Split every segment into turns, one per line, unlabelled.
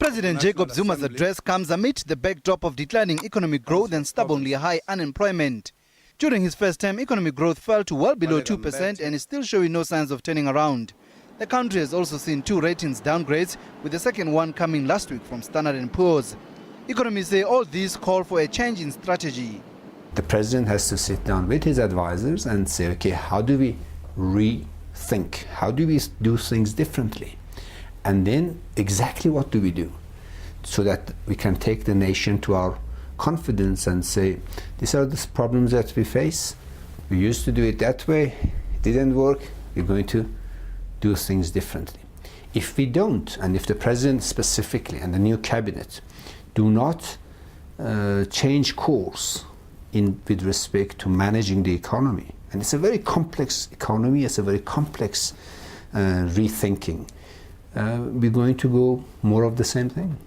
President Jacob Zuma's address comes amid the backdrop of declining economic growth and stubbornly high unemployment. During his first term, economic growth fell to well below 2% and is still showing no signs of turning around. The country has also seen 2 ratings downgrades, with the second one coming last week from Standard & Poor's. Economists say all these call for a change in strategy.
The president has to sit down with his advisors and say, okay, how do we rethink? How do we do things differently? And then exactly what do we do so that we can take the nation to our confidence and say, these are the problems that we face. We used to do it that way. It didn't work. We're going to do things differently. If we don't, and if the president specifically and the new cabinet do not change course with respect to managing the economy, and it's a very complex economy, it's a very complex rethinking, we're going to go more of the same thing.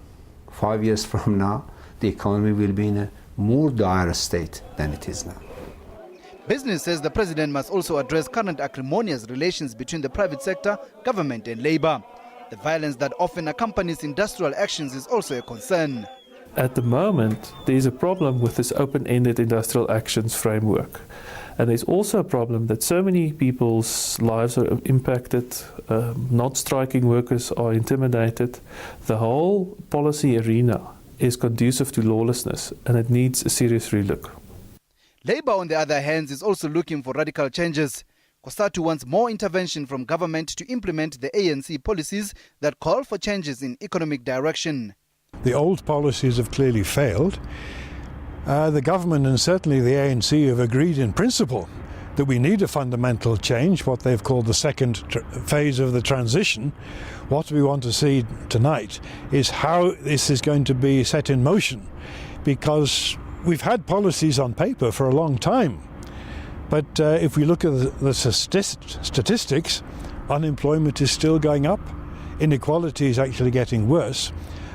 5 years from now, the economy will be in a more dire state than it is now.
Business says the president must also address current acrimonious relations between the private sector, government and labor. The violence that often accompanies industrial actions is also a concern.
At the moment, there's a problem with this open-ended industrial actions framework. And there's also a problem that so many people's lives are impacted, not striking workers are intimidated. The whole policy arena is conducive to lawlessness, and it needs a serious relook.
Labour, on the other hand, is also looking for radical changes. COSATU wants more intervention from government to implement the ANC policies that call for changes in economic direction.
The old policies have clearly failed. The government and certainly the ANC have agreed in principle that we need a fundamental change, what they've called the second phase of the transition. What we want to see tonight is how this is going to be set in motion, because we've had policies on paper for a long time. But if we look at the statistics, unemployment is still going up, inequality is actually getting worse,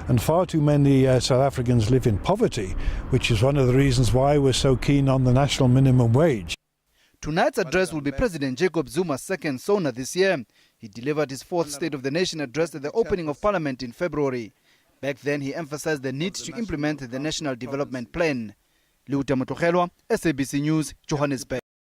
and far too many South Africans live in poverty, which is one of the reasons why we're so keen on the national minimum wage.
Tonight's address will be President Jacob Zuma's second SONA this year. He delivered his 4th State of the Nation address at the opening of Parliament in February. Back then, he emphasized the need to implement the National Development Plan. SABC News, Johannesburg.